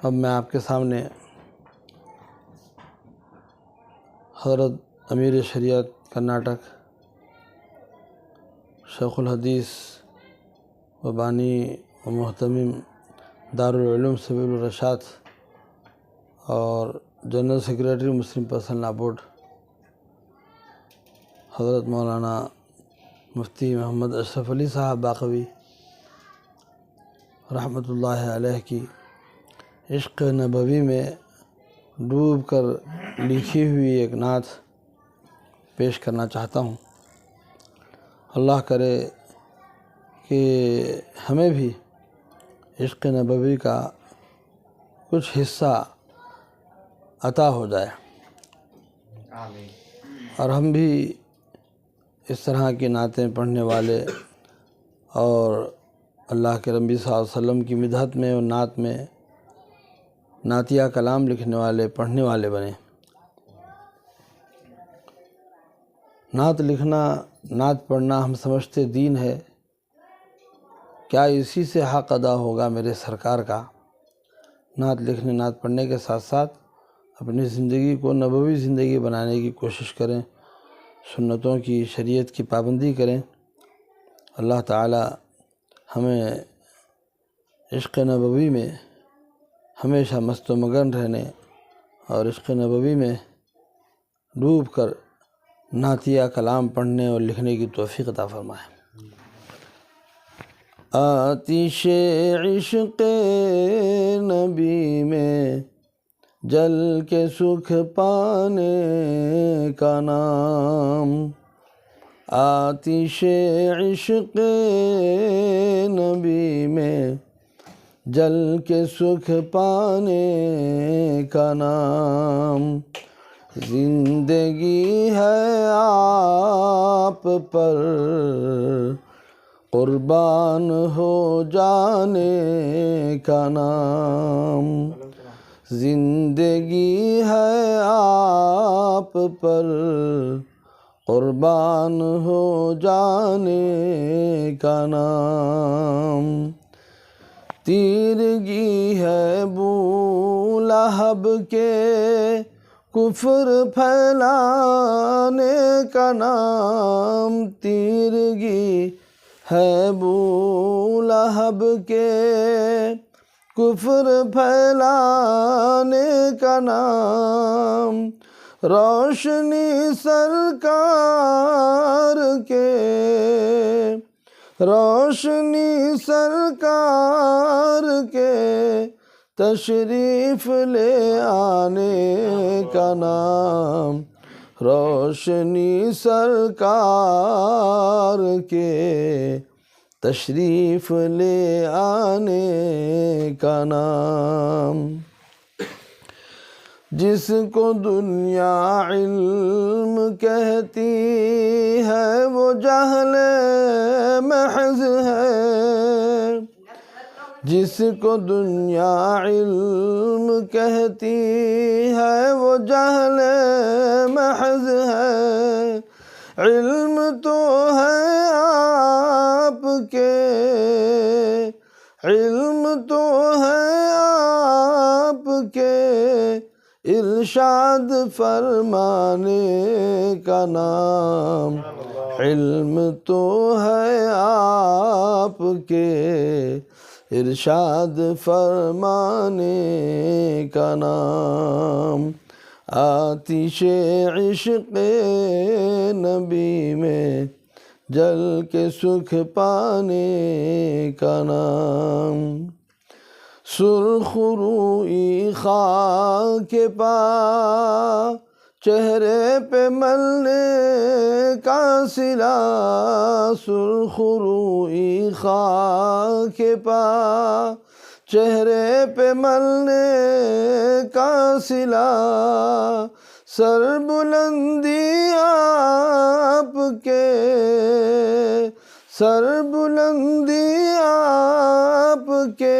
اب میں آپ کے سامنے حضرت امیر شریعت کرناٹک شیخ الحدیث و بانی و محتمم دارالعلوم سبیل الرشاد اور جنرل سیکریٹری مسلم پرسنل لا بورڈ حضرت مولانا مفتی محمد اشرف علی صاحب باقوی رحمۃ اللہ علیہ کی عشق نبوی میں ڈوب کر لکھی ہوئی ایک نعت پیش کرنا چاہتا ہوں۔ اللہ کرے کہ ہمیں بھی عشق نبوی کا کچھ حصہ عطا ہو جائے اور ہم بھی اس طرح کی نعتیں پڑھنے والے اور اللہ کے نبی صلی اللہ علیہ وسلم کی مدحت میں اور نعت میں نعتیہ کلام لکھنے والے پڑھنے والے بنیں۔ نعت لکھنا، نعت پڑھنا ہم سمجھتے دین ہے، کیا اسی سے حق ادا ہوگا میرے سرکار کا؟ نعت لکھنے، نعت پڑھنے کے ساتھ ساتھ اپنی زندگی کو نبوی زندگی بنانے کی کوشش کریں، سنتوں کی، شریعت کی پابندی کریں۔ اللہ تعالی ہمیں عشق نبوی میں ہمیشہ مست و مگن رہنے اور عشق نبوی میں ڈوب کر نعتیہ کلام پڑھنے اور لکھنے کی توفیق عطا فرمائے۔ آتش عشق نبی میں جل کے سکھ پانے کا نام، آتش عشق نبی میں جل کے سکھ پانے کا نام، زندگی ہے آپ پر قربان ہو جانے کا نام، زندگی ہے آپ پر قربان ہو جانے کا نام، تیرگی ہے بو لہب کے کفر پھیلانے کا نام، تیرگی ہے بو لہب کے کفر پھیلانے کا نام، روشنی سرکار کے، روشنی سرکار کے تشریف لے آنے کا نام، روشنی سرکار کے تشریف لے آنے کا نام، جس کو دنیا علم کہتی ہے وہ جہل محض ہے، جس کو دنیا علم کہتی ہے وہ جہل محض ہے، علم تو ہے آپ کے، علم تو ہے آپ کے ارشاد فرمانے کا نام، علم تو ہے آپ کے ارشاد فرمانے کا نام، آتش عشق نبی میں جل کے سکھ پانے کا نام، سرخ روئی خاک پا چہرے پہ ملنے کا صلہ، سرخ روئی خاک پا چہرے پہ ملنے کا صلہ، سر بلندی آپ کے، سر بلندی آپ کے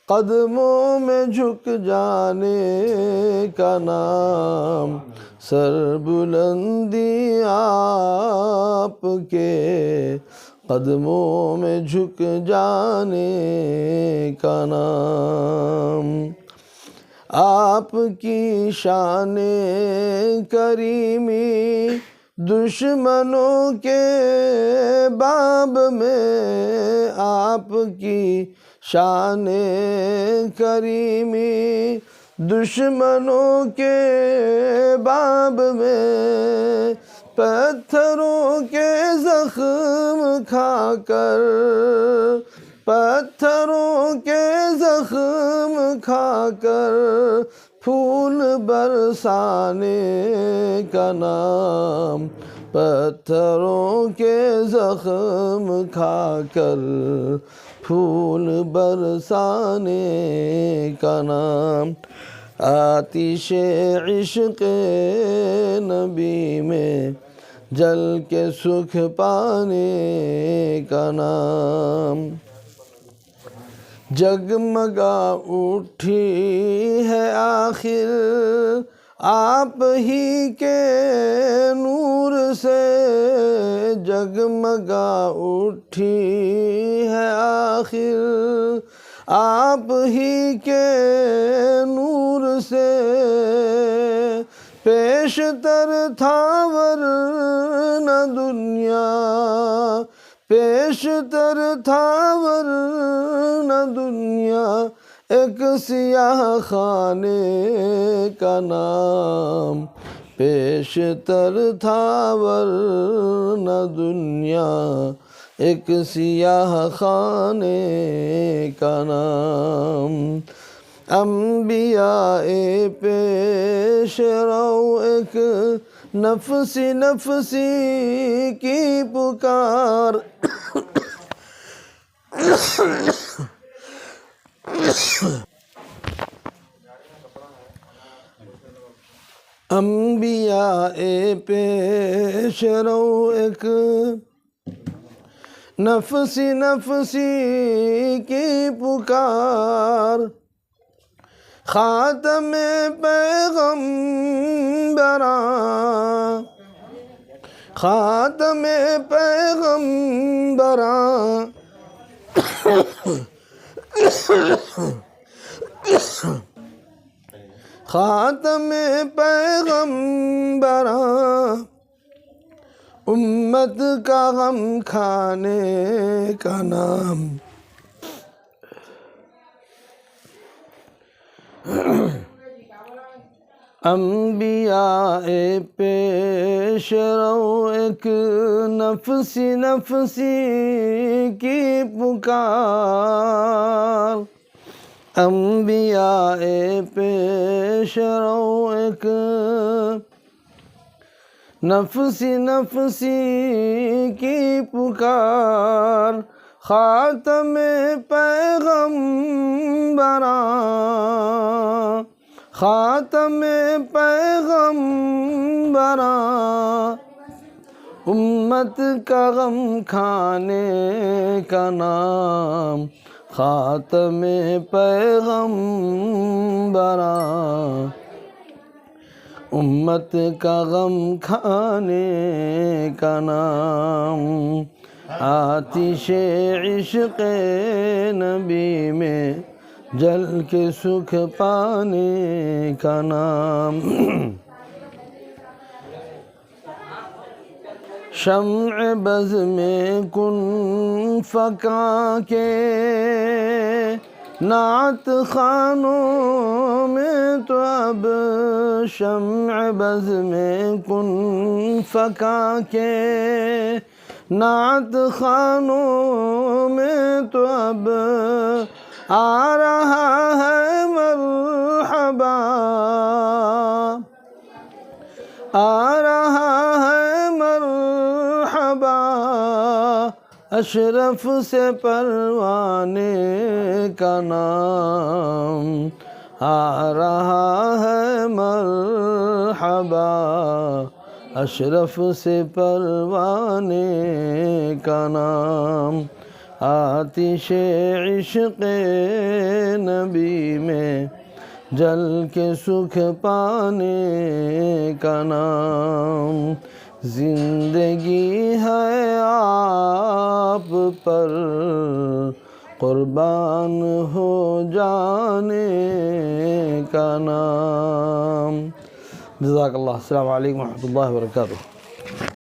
قدموں میں جھک جانے کا نام، سر بلندی آپ کے قدموں میں جھک جانے کا نام۔ آپ کی شان کریمی دشمنوں کے باب میں، آپ کی شان کریمی دشمنوں کے باب میں، پتھروں کے زخم کھا کر، پتھروں کے زخم کھا کر پھول برسانے کا نام، پتھروں کے زخم کھا کر پھول برسانے کا نام، آتش عشق نبی میں جل کے سکھ پانے کا نام۔ جگمگا اٹھی ہے آخر آپ ہی کے نور سے، جگمگا اٹھی ہے آخر آپ ہی کے نور سے، پیشتر تھا ورنہ دنیا، پیشتر تھا ورنہ دنیا ایک سیاہ خانے کا نام، پیشتر تھا ورنہ دنیا ایک سیاہ خانے کا نام۔ انبیاء پیش رو ایک نفسی نفسی کی پکار، انبیاء پیش رو ایک نفسی نفسی کی پکار، خاتم پیغمبراں، خاتم پیغمبراں، خاتم پیغمبراں، امت کا غم کھانے کا نام، انبیاء پیش رو ایک نفسی نفسی کی پکار، انبیاء پیش رو ایک نفسی نفسی کی پکار، خاتم پیغمبراں، خاتم پیغمبراں، امت کا غم کھانے کا نام، خاتم پیغمبراں، امت کا غم کھانے کا نام، آتش عشق نبی میں جل کے سکھ پانے کا نام۔ شمع بز میں کن فکا کے نعت خوانوں میں تو اب، شمع بز میں کن فکا کے نعت خوانوں میں تو اب آ رہا ہے مرحبا، آ رہا ہے مرحبا، اشرف سے پروانے کا نام، آ رہا ہے مرحبا، اشرف سے پروانے کا نام، آتش عشق نبی میں جل کے سکھ پانے کا نام، زندگی ہے آپ پر قربان ہو جانے کا نام۔ جزاک اللہ۔ السلام علیکم ورحمۃ اللہ وبرکاتہ۔